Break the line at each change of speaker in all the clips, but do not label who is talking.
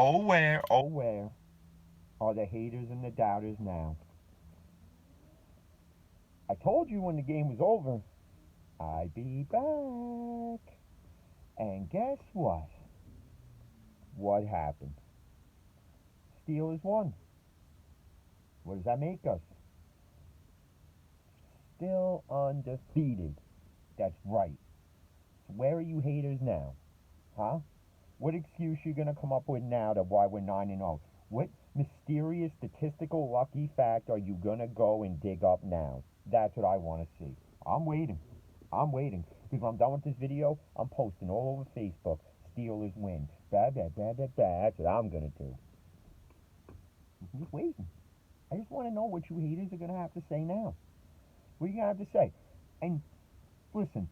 oh where are the haters and the doubters now? I told you when the game was over, I'd be back. And guess what? What happened? Steelers won. What does that make us? Still undefeated. That's right. So where are you haters now? Huh? What excuse you gonna come up with now to why we're 9-0? What mysterious statistical lucky fact are you gonna go and dig up now? That's what I want to see. I'm waiting. I'm waiting. Because when I'm done with this video, I'm posting all over Facebook. Steelers win. Blah, blah, blah, blah, blah. That's what I'm gonna do. I'm just waiting. I just want to know what you haters are gonna have to say now. What are you gonna have to say? And listen,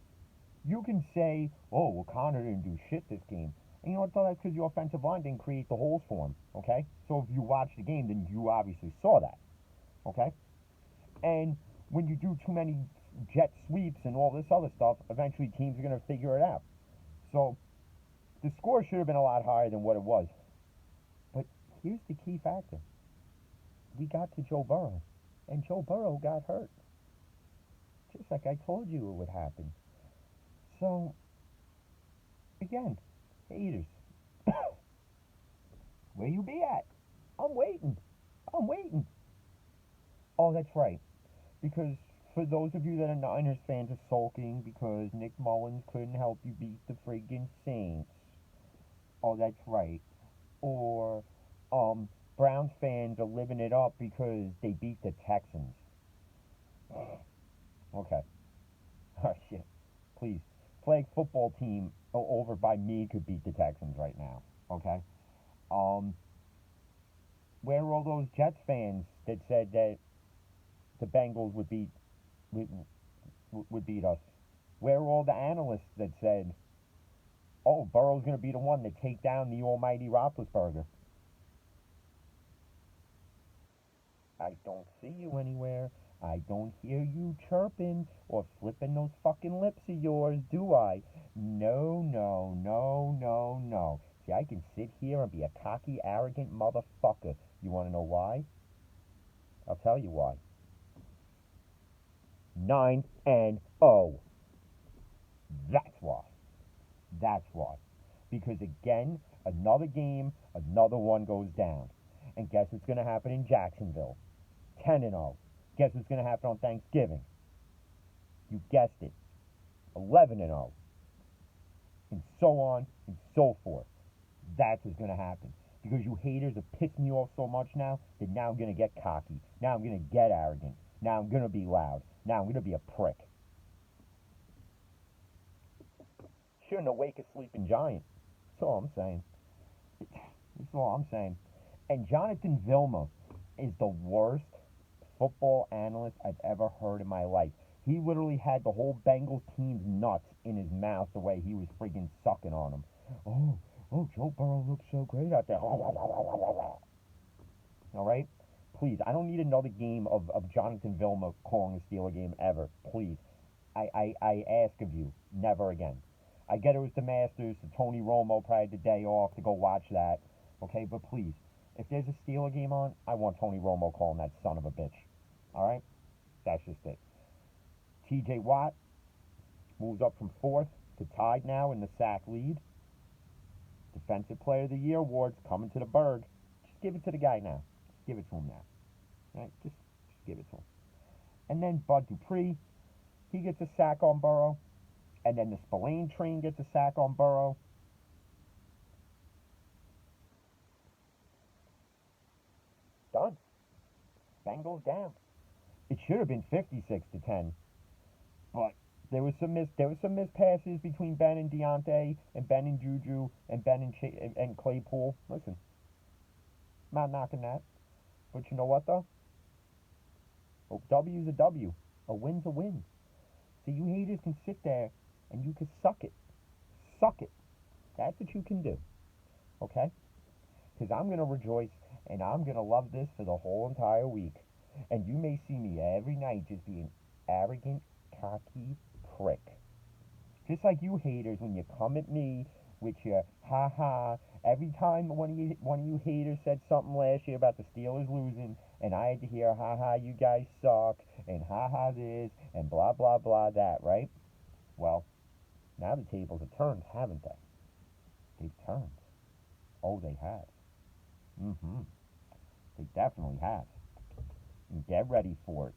you can say, oh, well, Connor didn't do shit this game. And you know what, though? That's because your offensive line didn't create the holes for him, okay? So if you watch the game, then you obviously saw that, okay? And when you do too many jet sweeps and all this other stuff, eventually teams are going to figure it out. So the score should have been a lot higher than what it was. But here's the key factor. We got to Joe Burrow, and Joe Burrow got hurt. Just like I told you it would happen. So, again, haters, where you be at? I'm waiting. I'm waiting. Oh, that's right. Because for those of you that are Niners fans are sulking because Nick Mullins couldn't help you beat the friggin' Saints. Oh, that's right. Or Browns fans are living it up because they beat the Texans. Okay. Oh shit. Please. Flag football team over by me could beat the Texans right now. Okay. Um, where are all those Jets fans that said that the Bengals would, would beat us? Where are all the analysts that said, "Oh, Burrow's going to be the one to take down the almighty Roethlisberger"? I don't see you anywhere. I don't hear you chirping or flipping those fucking lips of yours, do I? No, no, no, no, no. See, I can sit here and be a cocky, arrogant motherfucker. You want to know why? I'll tell you why. 9-0. That's why. That's why. Because again, another game, another one goes down. And guess what's going to happen in Jacksonville? 10-0. Guess what's going to happen on Thanksgiving? You guessed it. 11-0. And so on and so forth. That's what's going to happen. Because you haters have pissed me off so much now that now I'm going to get cocky. Now I'm going to get arrogant. Now I'm going to be loud. Now I'm going to be a prick. Shouldn't awake a sleeping giant. That's all I'm saying. That's all I'm saying. And Jonathan Vilma is the worst football analyst I've ever heard in my life. He literally had the whole Bengals team's nuts in his mouth the way he was freaking sucking on them. Oh, Joe Burrow looks so great out there. All right? Please, I don't need another game of Jonathan Vilma calling a Steeler game ever. Please. I ask of you, never again. I get it was the Masters, so Tony Romo probably had the day off to go watch that. Okay, but please, if there's a Steeler game on, I want Tony Romo calling that son of a bitch. All right? That's just it. TJ Watt moves up from fourth to tied now in the sack lead. Defensive Player of the Year awards coming to the Berg. Just give it to the guy now. Just give it to him now. All right? Just give it to him. And then Bud Dupree, he gets a sack on Burrow. And then the Spillane train gets a sack on Burrow. Done. Bengals down. It should have been 56-10, but there was some missed passes between Ben and Deontay and Ben and Juju and Ben and Claypool. Listen, I'm not knocking that, but you know what though? A W's a W. A win's a win. So you haters can sit there and you can suck it. Suck it. That's what you can do. Okay? Because I'm going to rejoice and I'm going to love this for the whole entire week. And you may see me every night just being arrogant, cocky prick. Just like you haters when you come at me with your ha ha Every time one of you haters said something last year about the Steelers losing, and I had to hear, ha ha, you guys suck, and ha ha this, and blah blah blah that, right? Well, now the tables have turned, haven't they? They've turned. Oh, they have. Mm-hmm. They definitely have. And get ready for it.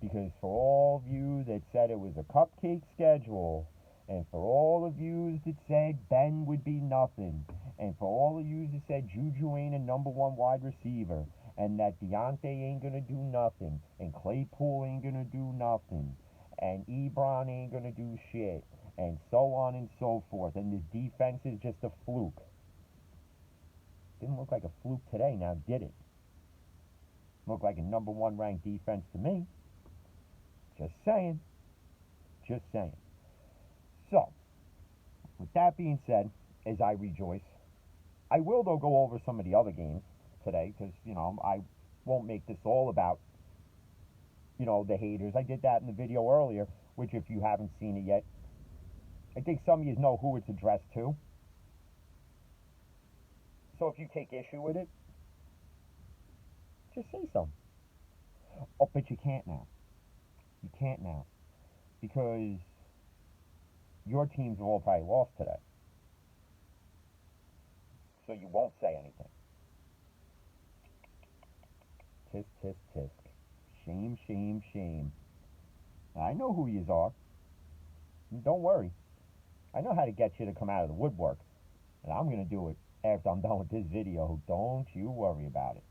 Because for all of you that said it was a cupcake schedule, and for all of you that said Ben would be nothing, and for all of you that said Juju ain't a number one wide receiver, and that Deontay ain't gonna do nothing, and Claypool ain't gonna do nothing, and Ebron ain't gonna do shit, and so on and so forth, and this defense is just a fluke. Didn't look like a fluke today, now did it? Looked like a number one ranked defense to me. Just saying. Just saying. So, with that being said, as I rejoice, I will, though, go over some of the other games today because, I won't make this all about, the haters. I did that in the video earlier, which if you haven't seen it yet, I think some of you know who it's addressed to. So if you take issue with it, just say so. Oh, but you can't now. You can't now. Because your teams have all probably lost today. So you won't say anything. Tisk, tisk, tisk. Shame, shame, shame. Now, I know who yous are. Don't worry. I know how to get you to come out of the woodwork. And I'm going to do it after I'm done with this video. Don't you worry about it.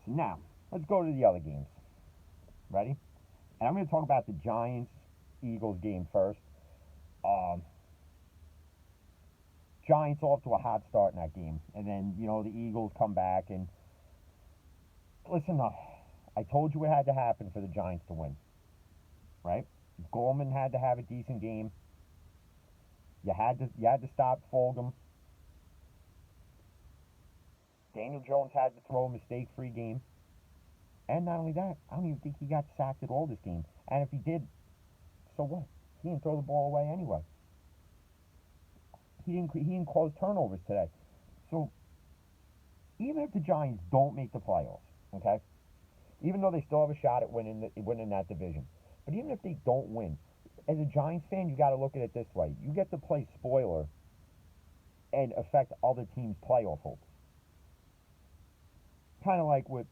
So now, let's go to the other games. Ready? And I'm going to talk about the Giants-Eagles game first. Giants off to a hot start in that game. And then, the Eagles come back. And listen, I told you it had to happen for the Giants to win. Right? Gorman had to have a decent game. You had to stop Fulgham. Daniel Jones had to throw a mistake-free game. And not only that, I don't even think he got sacked at all this game. And if he did, so what? He didn't throw the ball away anyway. He didn't cause turnovers today. So even if the Giants don't make the playoffs, okay? Even though they still have a shot at winning that division, but even if they don't win, as a Giants fan, you got to look at it this way: you get to play spoiler and affect other teams' playoff hopes. Kind of like what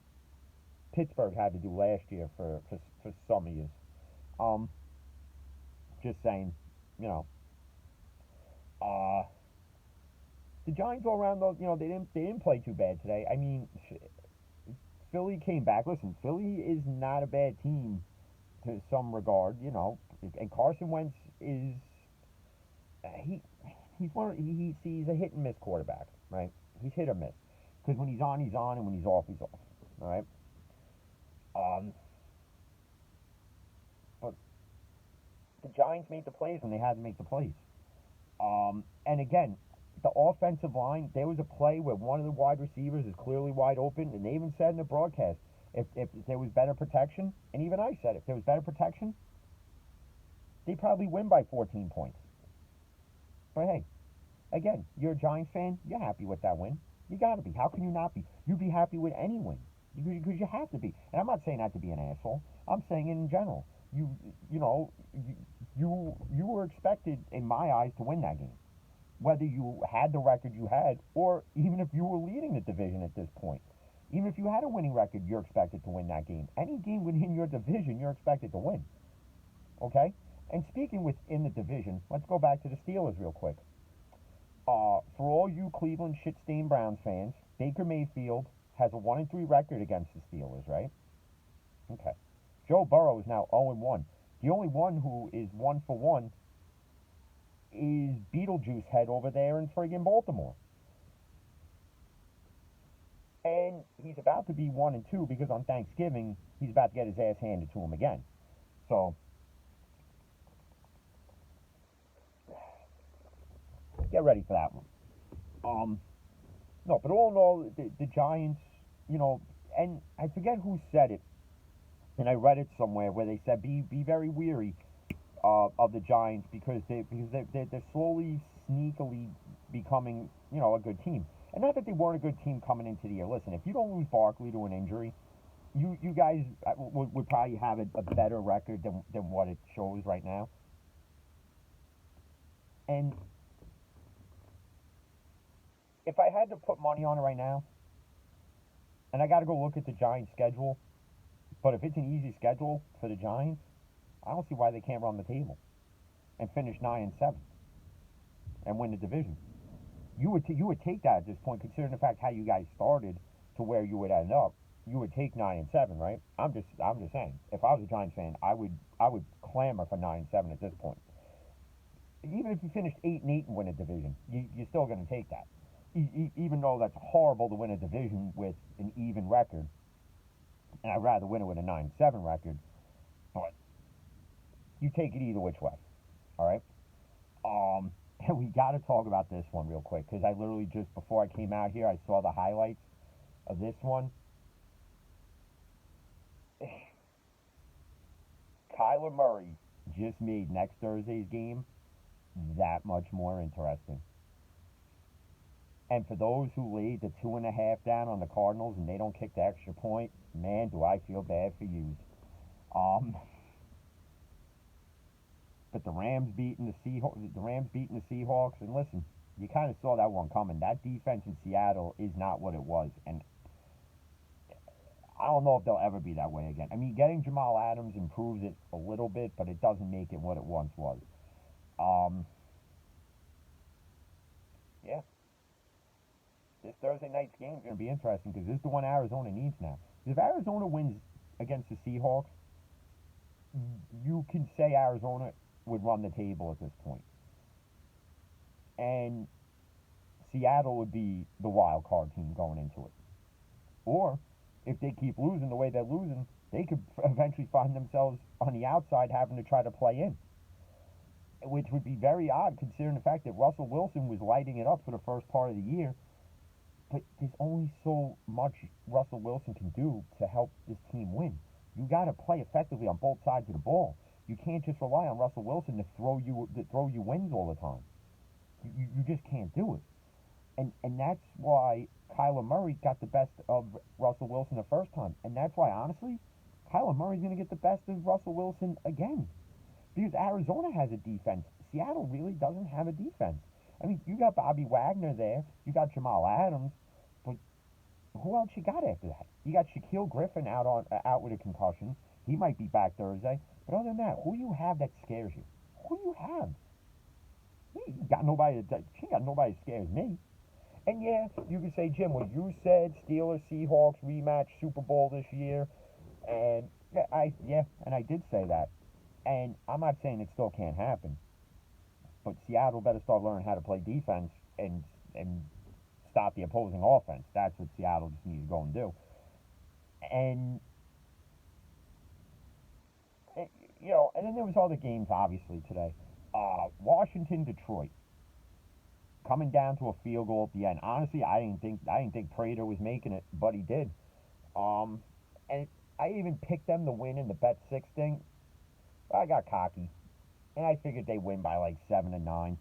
Pittsburgh had to do last year for some of you. Just saying, the Giants all around though, they didn't play too bad today. I mean, Philly came back. Listen, Philly is not a bad team to some regard, and Carson Wentz is he's a hit and miss quarterback, right? He's hit or miss because when he's on, and when he's off, he's off. All right. But the Giants made the plays when they had to make the plays. And again, the offensive line, there was a play where one of the wide receivers is clearly wide open, and they even said in the broadcast, if there was better protection, and even I said if there was better protection, they probably win by 14 points. But hey, again, you're a Giants fan, you're happy with that win. You got to be. How can you not be? You'd be happy with any win because you have to be. And I'm not saying that to be an asshole. I'm saying it in general. You were expected, in my eyes, to win that game. Whether you had the record you had, or even if you were leading the division at this point. Even if you had a winning record, you're expected to win that game. Any game within your division, you're expected to win. Okay? And speaking within the division, let's go back to the Steelers real quick. For all you Cleveland shit-stained Browns fans, Baker Mayfield has a 1-3 record against the Steelers, right? Okay. Joe Burrow is now 0-1. The only one who is 1-for-1 is Beetlejuice Head over there in friggin' Baltimore. And he's about to be 1-2 because on Thanksgiving, he's about to get his ass handed to him again. So, get ready for that one. No, but all in all, the Giants, and I forget who said it, and I read it somewhere where they said be very weary of the Giants because they're slowly, sneakily becoming, a good team. And not that they weren't a good team coming into the year. Listen, if you don't lose Barkley to an injury, you guys would probably have a better record than what it shows right now. And if I had to put money on it right now, and I got to go look at the Giants' schedule, but if it's an easy schedule for the Giants, I don't see why they can't run the table and finish 9-7 and win the division. You would take that at this point, considering the fact how you guys started to where you would end up. You would take 9-7, right? I'm just saying. If I was a Giants fan, I would clamor for 9-7 at this point. Even if you finished 8-8 and win a division, you're still going to take that. Even though that's horrible to win a division with an even record, and I'd rather win it with a 9-7 record, but you take it either which way. All right. And we got to talk about this one real quick because I literally just before I came out here, I saw the highlights of this one. Kyler Murray just made next Thursday's game that much more interesting. And for those who laid the 2.5 down on the Cardinals and they don't kick the extra point, man, do I feel bad for you. Um, but the Rams beating the Seahawks, and listen, you kind of saw that one coming. That defense in Seattle is not what it was, and I don't know if they'll ever be that way again. I mean, getting Jamal Adams improves it a little bit, but it doesn't make it what it once was. Um, yeah, this Thursday night's game is going to be interesting because this is the one Arizona needs now. If Arizona wins against the Seahawks, you can say Arizona would run the table at this point. And Seattle would be the wild card team going into it. Or if they keep losing the way they're losing, they could eventually find themselves on the outside having to try to play in. Which would be very odd considering the fact that Russell Wilson was lighting it up for the first part of the year. But there's only so much Russell Wilson can do to help this team win. You got to play effectively on both sides of the ball. You can't just rely on Russell Wilson to throw you wins all the time. You just can't do it. And that's why Kyler Murray got the best of Russell Wilson the first time. And that's why, honestly, Kyler Murray's going to get the best of Russell Wilson again. Because Arizona has a defense. Seattle really doesn't have a defense. I mean, you got Bobby Wagner there. You got Jamal Adams. But who else you got after that? You got Shaquille Griffin out with a concussion. He might be back Thursday. But other than that, who do you have that scares you? Who do you have? You got nobody that scares me. And yeah, you could say, Jim, what you said, Steelers Seahawks rematch Super Bowl this year, and and I did say that. And I'm not saying it still can't happen, but Seattle better start learning how to play defense and stop the opposing offense. That's what Seattle just needs to go and do. And eh, and then there was other games obviously today. Washington, Detroit, coming down to a field goal at the end. Honestly, I didn't think Prater was making it, but he did. And I even picked them to win in the bet six thing. I got cocky, and I figured they win by like 7-9.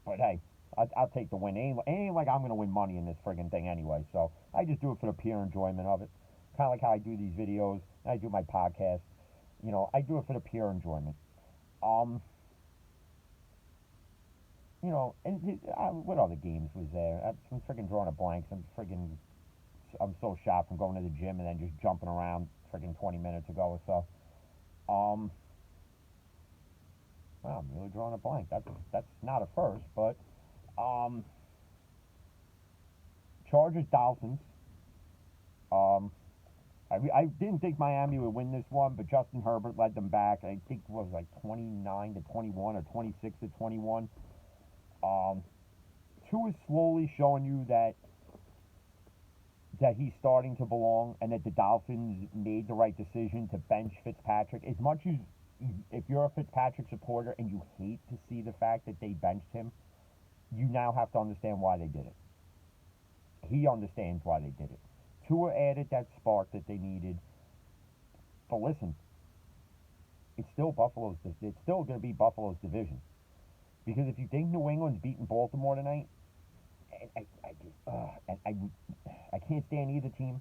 But hey, I'll take the win. Ain't like I'm gonna win money in this friggin' thing anyway. So I just do it for the pure enjoyment of it. Kind of like how I do these videos, and I do my podcast. I do it for the pure enjoyment. Um, and what other games was there? I'm friggin' drawing a blank. I'm so shot from going to the gym and then just jumping around friggin' 20 minutes ago or so. Wow, I'm really drawing a blank. That's not a first, but um, Chargers Dolphins. Um, I didn't think Miami would win this one, but Justin Herbert led them back. I think it was like 29-21 or 26-21. Um, Tua is slowly showing you that he's starting to belong and that the Dolphins made the right decision to bench Fitzpatrick. As much as if you're a Fitzpatrick supporter and you hate to see the fact that they benched him, you now have to understand why they did it. He understands why they did it. Tua added that spark that they needed. But listen, it's still going to be Buffalo's division. Because if you think New England's beating Baltimore tonight, I just, and I can't stand either team.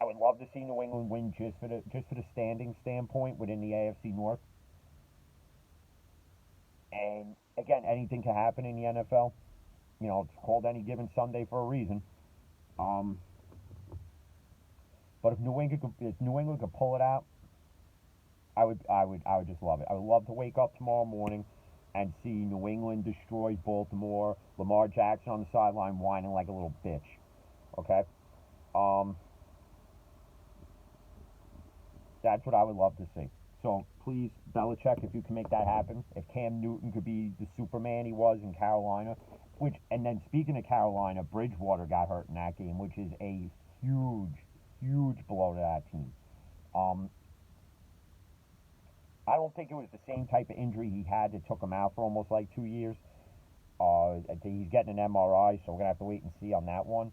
I would love to see New England win just for the standing standpoint within the AFC North. And again, anything can happen in the NFL. You know, it's called any given Sunday for a reason. Um, but if New England could pull it out, I would just love it. I would love to wake up tomorrow morning and see New England destroy Baltimore. Lamar Jackson on the sideline whining like a little bitch. Okay, um, that's what I would love to see. So please, Belichick, if you can make that happen, if Cam Newton could be the Superman he was in Carolina, which, and then speaking of Carolina, Bridgewater got hurt in that game, which is a huge, huge blow to that team. Um, I don't think it was the same type of injury he had that took him out for almost like 2 years. I think he's getting an MRI, so we're gonna have to wait and see on that one.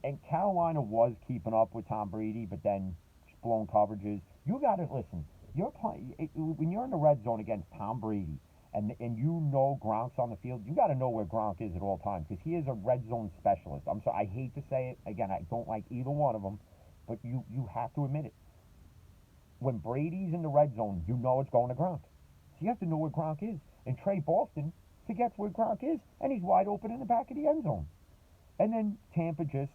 And Carolina was keeping up with Tom Brady, but then blown coverages. You got to listen. You're playing when you're in the red zone against Tom Brady, and you know Gronk's on the field. You got to know where Gronk is at all times because he is a red zone specialist. I'm sorry, I hate to say it again. I don't like either one of them, but you have to admit it. When Brady's in the red zone, you know it's going to Gronk. So you have to know where Gronk is. And Trey Boston forgets where Gronk is, and he's wide open in the back of the end zone. And then Tampa just,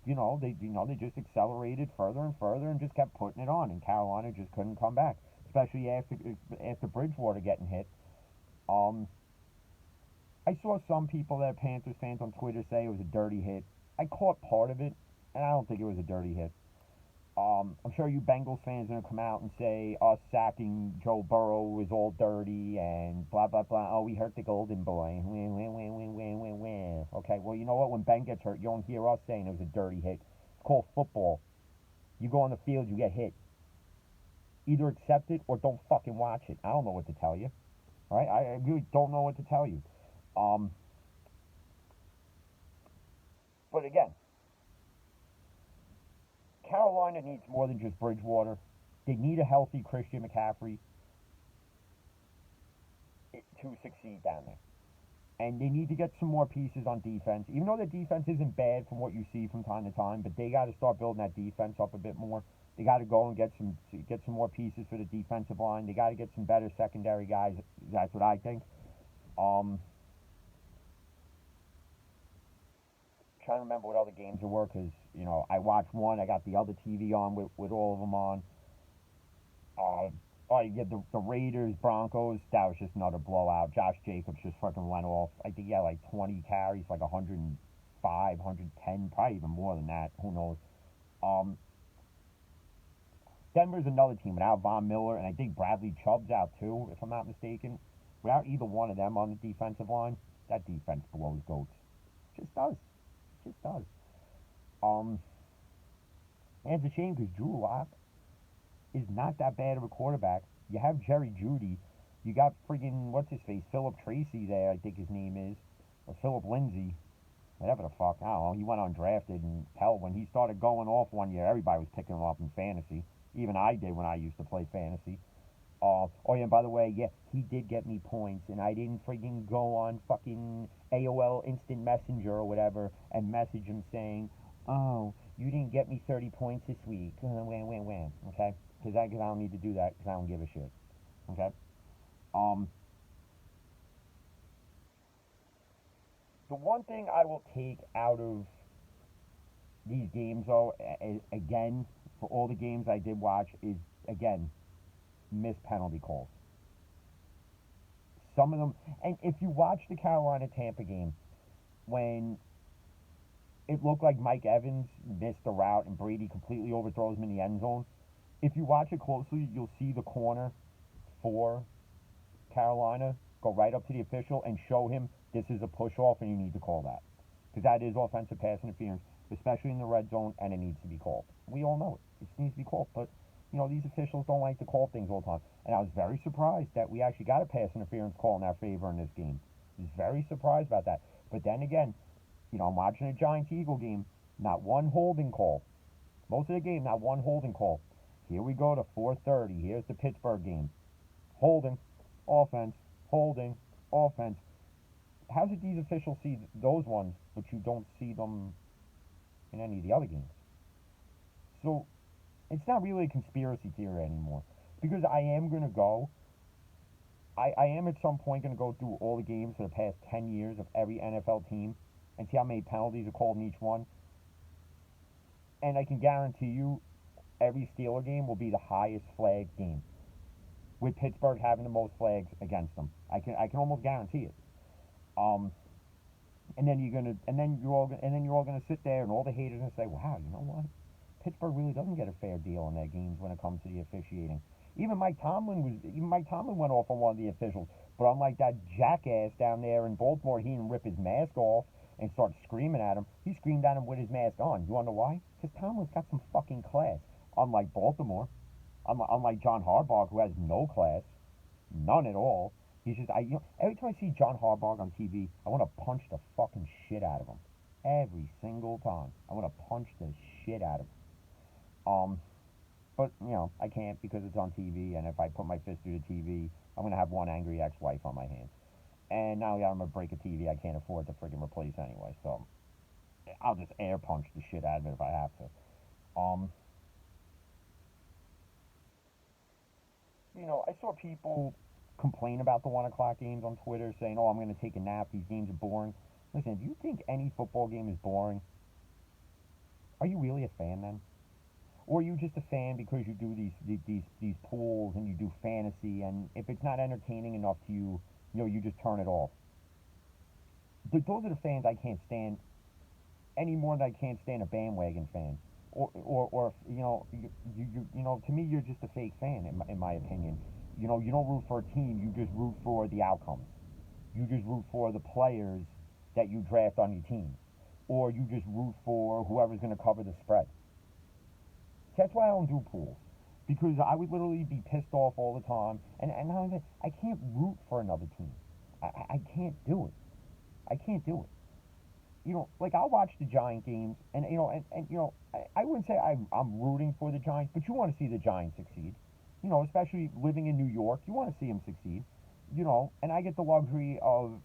they just accelerated further and further and just kept putting it on, and Carolina just couldn't come back, especially after Bridgewater getting hit. Um, I saw some people that are Panthers fans on Twitter say it was a dirty hit. I caught part of it, and I don't think it was a dirty hit. I'm sure you Bengals fans are going to come out and say us sacking Joe Burrow is all dirty and blah, blah, blah. Oh, we hurt the golden boy. Okay, well, you know what? When Ben gets hurt, you don't hear us saying it was a dirty hit. It's called football. You go on the field, you get hit. Either accept it or don't fucking watch it. I don't know what to tell you. All right? I really don't know what to tell you. Um, but again, Carolina needs more than just Bridgewater. They need a healthy Christian McCaffrey to succeed down there. And they need to get some more pieces on defense. Even though the defense isn't bad from what you see from time to time, but they got to start building that defense up a bit more. They got to go and get some more pieces for the defensive line. They got to get some better secondary guys. That's what I think. Um, Trying to remember what other games there were because I watched one. I got the other TV on with all of them on. Uh, oh, yeah, the Raiders, Broncos, that was just another blowout. Josh Jacobs just fucking went off. I think he had like 20 carries, like 105, 110, probably even more than that. Who knows? Um, Denver's another team without Von Miller, and I think Bradley Chubb's out too, if I'm not mistaken. Without either one of them on the defensive line, that defense blows goats. Just does. Just does. Um, and it's a shame because Drew Lock is not that bad of a quarterback. You have Jerry Jeudy. You got friggin' what's his face, Philip Tracy there, I think his name is, or Philip Lindsay, whatever the fuck. I don't know. He went undrafted, and hell, when he started going off one year, everybody was picking him up in fantasy. Even I did when I used to play fantasy. Oh yeah, and by the way, yeah, he did get me points, and I didn't friggin' go on fucking AOL Instant Messenger or whatever and message him saying, "Oh, you didn't get me 30 points this week." Wham. Okay, because I don't need to do that because I don't give a shit. Okay. Um, the one thing I will take out of these games, though, again, for all the games I did watch, is again missed penalty calls. Some of them, and if you watch the Carolina Tampa game, when it looked like Mike Evans missed the route and Brady completely overthrows him in the end zone, if you watch it closely, you'll see the corner for Carolina go right up to the official and show him this is a push off and you need to call that. Because that is offensive pass interference, especially in the red zone, and it needs to be called. We all know it. It needs to be called. But, these officials don't like to call things all the time. And I was very surprised that we actually got a pass interference call in our favor in this game. I was very surprised about that. But then again, I'm watching a Giants-Eagle game, not one holding call. Most of the game, not one holding call. Here we go to 4:30. Here's the Pittsburgh game. Holding, offense, holding, offense. how's it these officials see those ones, but you don't see them in any of the other games? So it's not really a conspiracy theory anymore. Because I am going to go, I am at some point going to go through all the games for the past 10 years of every NFL team and see how many penalties are called in each one. And I can guarantee you every Steeler game will be the highest flag game, with Pittsburgh having the most flags against them. I can almost guarantee it. Um, and then you're all gonna sit there and all the haters gonna say, wow, you know what? Pittsburgh really doesn't get a fair deal in their games when it comes to the officiating. Even Mike Tomlin went off on one of the officials, but unlike that jackass down there in Baltimore, he didn't rip his mask off and start screaming at him. He screamed at him with his mask on. You wanna know why? Because Tomlin's got some fucking class. Unlike Baltimore, unlike John Harbaugh, who has no class, none at all. He's just every time I see John Harbaugh on TV, I want to punch the fucking shit out of him. Every single time, I want to punch the shit out of him. But I can't because it's on TV, and if I put my fist through the TV, I'm gonna have one angry ex-wife on my hands. And now I'm gonna break a TV I can't afford to friggin' replace anyway. So I'll just air punch the shit out of it if I have to. Um, I saw people complain about the 1 o'clock games on Twitter, saying, "Oh, I'm gonna take a nap. These games are boring." Listen, if you think any football game is boring, are you really a fan then? Or are you just a fan because you do these pools and you do fantasy, and if it's not entertaining enough to you, you just turn it off? Those are the fans I can't stand any more than I can't stand a bandwagon fan. Or to me, you're just a fake fan, in my opinion. You don't root for a team, you just root for the outcomes. You just root for the players that you draft on your team. Or you just root for whoever's going to cover the spread. That's why I don't do pools. Because I would literally be pissed off all the time. And now I can't root for another team. I can't do it. I can't do it. Like I'll watch the Giant games, and I wouldn't say I'm rooting for the Giants, but you want to see the Giants succeed. Especially living in New York, you want to see them succeed. And I get the luxury of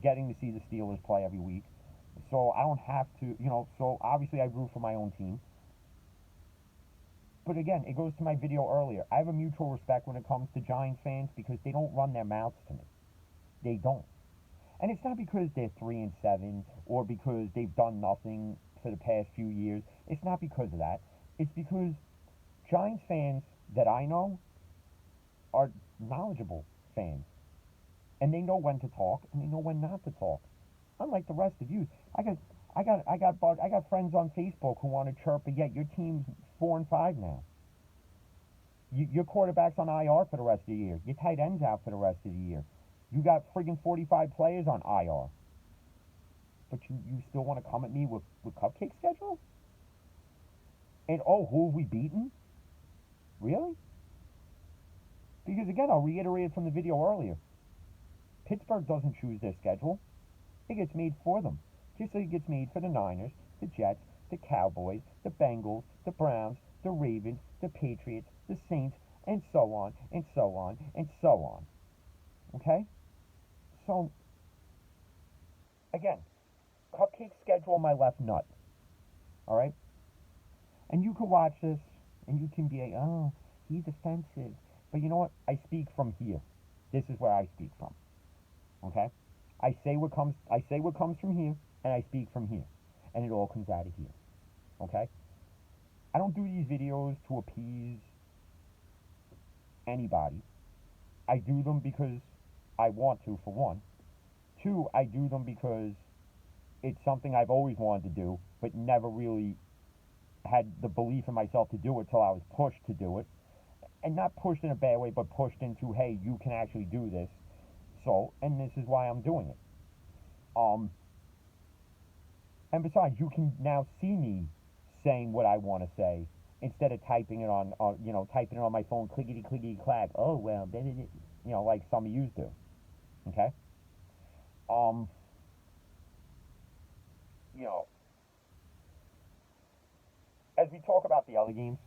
getting to see the Steelers play every week, so I don't have to. So obviously I root for my own team. But again, it goes to my video earlier. I have a mutual respect when it comes to Giants fans because they don't run their mouths to me. They don't. And it's not because they're 3-7 or because they've done nothing for the past few years. It's not because of that. It's because Giants fans that I know are knowledgeable fans. And they know when to talk and they know when not to talk. Unlike the rest of you. I got friends on Facebook who want to chirp, but yet your team's 4-5 now. Your quarterback's on IR for the rest of the year. Your tight end's out for the rest of the year. You got friggin' 45 players on IR. But you still want to come at me with cupcake schedule? And who have we beaten? Really? Because again, I'll reiterate it from the video earlier. Pittsburgh doesn't choose their schedule. It gets made for them. Just like it gets made for the Niners, the Jets, the Cowboys, the Bengals, the Browns, the Ravens, the Patriots, the Saints, and so on, and so on, and so on. Okay? So, again, cupcake schedule my left nut. Alright? And you can watch this, and you can be like, oh, he's offensive. But you know what? I speak from here. This is where I speak from. Okay? I say what comes from here, and I speak from here. And it all comes out of here. Okay? I don't do these videos to appease anybody. I do them because I want to, for one. Two, I do them because it's something I've always wanted to do, but never really had the belief in myself to do it till I was pushed to do it. And not pushed in a bad way, but pushed into, hey, you can actually do this. So, and this is why I'm doing it. And besides, you can now see me saying what I want to say instead of typing it on my phone, clickety clickety clack. Oh well, like some of you do. Okay. Um, you know, as we talk about the other games,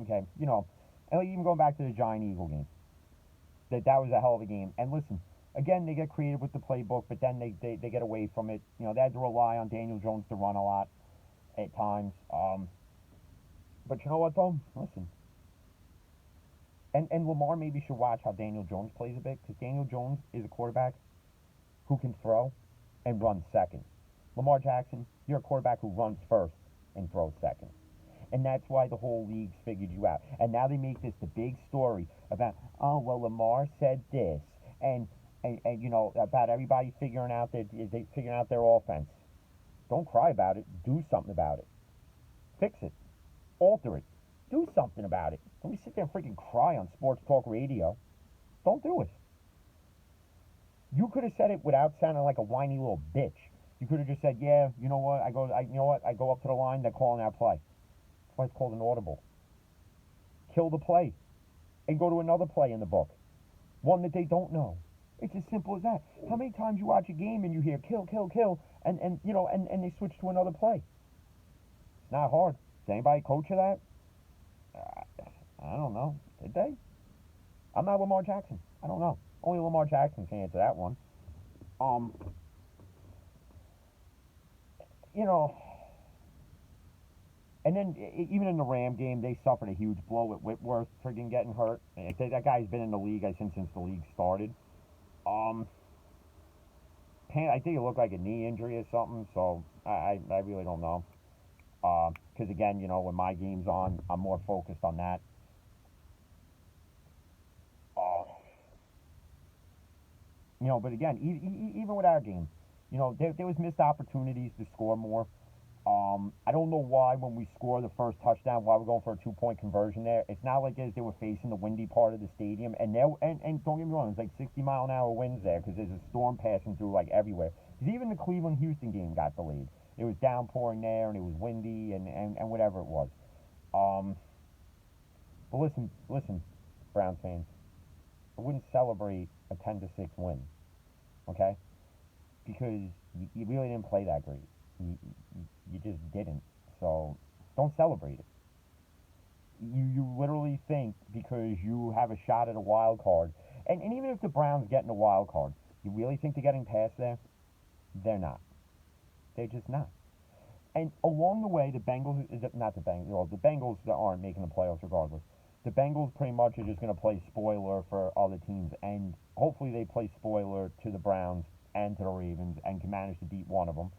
okay, and even going back to the Giant Eagle game, that was a hell of a game. And listen, Again, they get creative with the playbook, but then they get away from it. You know, they had to rely on Daniel Jones to run a lot at times. But you know what, though? Listen. And Lamar maybe should watch how Daniel Jones plays a bit, because Daniel Jones is a quarterback who can throw and run second. Lamar Jackson, you're a quarterback who runs first and throws second. And that's why the whole league's figured you out. And now they make this the big story about, oh, well, Lamar said this. And you know, about everybody figuring out their offense. Don't cry about it. Do something about it. Fix it. Alter it. Do something about it. Don't be sit there and freaking cry on sports talk radio. Don't do it. You could have said it without sounding like a whiny little bitch. You could have just said, "Yeah, you know what? I go up to the line. They're calling that play. That's why it's called an audible. Kill the play, and go to another play in the book, one that they don't know. It's as simple as that. How many times you watch a game and you hear kill, kill, kill, and you know, and they switch to another play? It's not hard. Did anybody coach you that? I don't know. Did they? I'm not Lamar Jackson. I don't know. Only Lamar Jackson can answer that one. You know, and then even in the Ram game, they suffered a huge blow with Whitworth friggin' getting hurt. That guy's been in the league, I think, since the league started. I think it looked like a knee injury or something, so I really don't know. Because again, you know, when my game's on, I'm more focused on that. You know, but again, even with our game, you know, there was missed opportunities to score more. I don't know why when we score the first touchdown, why we're going for a 2-point conversion there. It's not like as they were facing the windy part of the stadium, and don't get me wrong, it's like 60-mile-an-hour winds there because there's a storm passing through like everywhere. Because even the Cleveland-Houston game got delayed. It was downpouring there, and it was windy, and whatever it was. But listen, Browns fans, I wouldn't celebrate a 10-6 win, okay? Because you really didn't play that great. You just didn't. So don't celebrate it. You literally think because you have a shot at a wild card, and even if the Browns get in a wild card, you really think they're getting past there? They're not. They're just not. And along the way, the Bengals, not the Bengals, well, the Bengals aren't making the playoffs regardless. The Bengals pretty much are just going to play spoiler for other teams, and hopefully they play spoiler to the Browns and to the Ravens and can manage to beat one of them,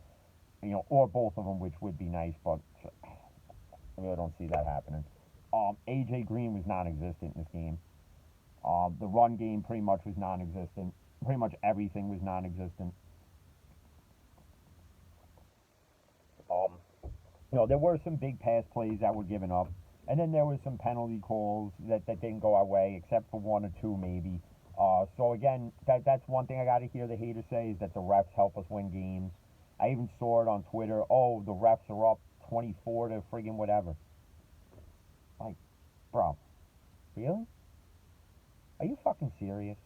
you know, or both of them, which would be nice, but I really don't see that happening. AJ Green was non-existent in this game. The run game pretty much was non-existent. Pretty much everything was non-existent. Um, you know, there were some big pass plays that were given up, and then there was some penalty calls that didn't go our way, except for one or two maybe. So again, that's one thing I got to hear the haters say is that the refs help us win games. I even saw it on Twitter. Oh, the refs are up 24 to friggin' whatever. Like, bro, really? Are you fucking serious?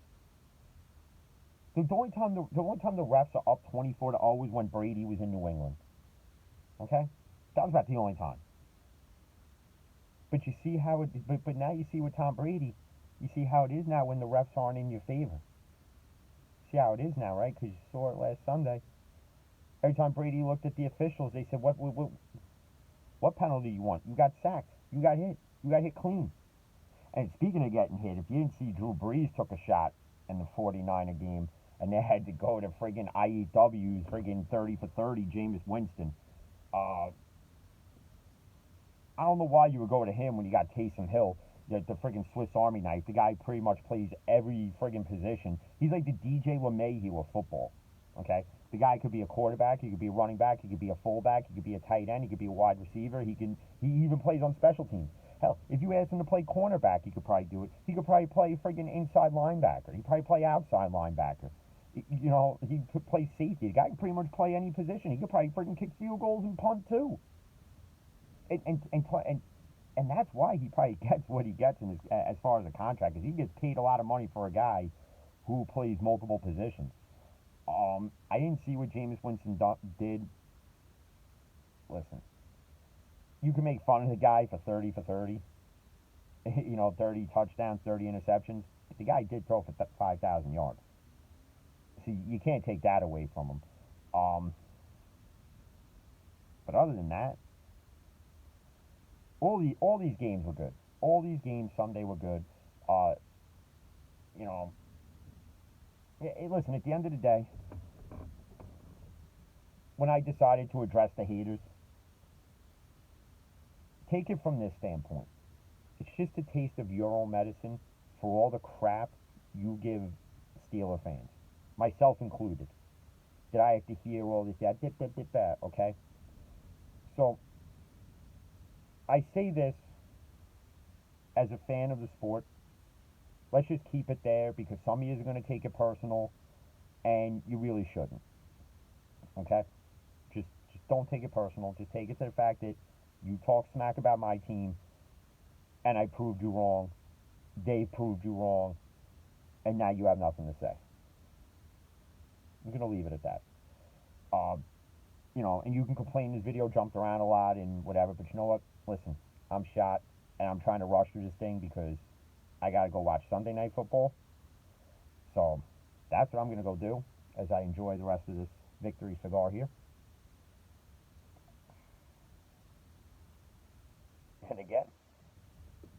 The only time the refs are up 24 to 0 was when Brady was in New England. Okay, that was about the only time. But you see how it. But now you see with Tom Brady, you see how it is now when the refs aren't in your favor. See how it is now, right? Because you saw it last Sunday. Every time Brady looked at the officials, they said, "What penalty you want? You got sacked. You got hit. You got hit clean." And speaking of getting hit, if you didn't see, Drew Brees took a shot in the 49er game, and they had to go to friggin' IEW's friggin' 30 for 30, Jameis Winston. Uh, I don't know why you would go to him when you got Taysom Hill, the friggin' Swiss Army knife. The guy pretty much plays every friggin' position. He's like the DJ LeMahieu of football. Okay, the guy could be a quarterback, he could be a running back, he could be a fullback, he could be a tight end, he could be a wide receiver. He even plays on special teams. Hell, if you asked him to play cornerback, he could probably do it. He could probably play friggin' inside linebacker. He'd probably play outside linebacker. You know, he could play safety. The guy could pretty much play any position. He could probably friggin' kick field goals and punt too. And that's why he probably gets what he gets in his, as far as a contract, because he gets paid a lot of money for a guy who plays multiple positions. I didn't see what Jameis Winston did. Listen, you can make fun of the guy for 30 for 30. You know, 30 touchdowns, 30 interceptions. But the guy did throw for 5,000 yards. So you can't take that away from them. Um, but other than that, all these games were good. All these games Sunday were good. Uh, you know, hey, listen. At the end of the day, when I decided to address the haters, take it from this standpoint. It's just a taste of your own medicine for all the crap you give Steeler fans, myself included. That I have to hear all this, that, okay? So I say this as a fan of the sport. Let's just keep it there because some of you are going to take it personal, and you really shouldn't. Okay? Just don't take it personal. Just take it to the fact that you talk smack about my team, and I proved you wrong. Dave proved you wrong, and now you have nothing to say. I'm going to leave it at that. Um, and you can complain this video jumped around a lot and whatever, but you know what? Listen, I'm shot, and I'm trying to rush through this thing because I got to go watch Sunday Night Football. So that's what I'm going to go do as I enjoy the rest of this victory cigar here. And again,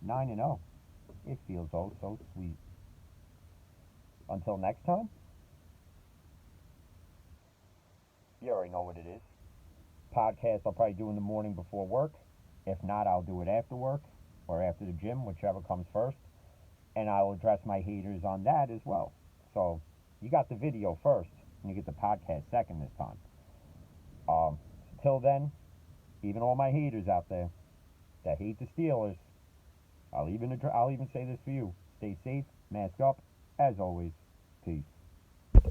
9-0. It feels oh so sweet. Until next time, you already know what it is. Podcast I'll probably do in the morning before work. If not, I'll do it after work or after the gym, whichever comes first. And I'll address my haters on that as well. So you got the video first, and you get the podcast second this time. Till then, even all my haters out there that hate the Steelers, I'll even say this for you: stay safe, mask up. As always, peace.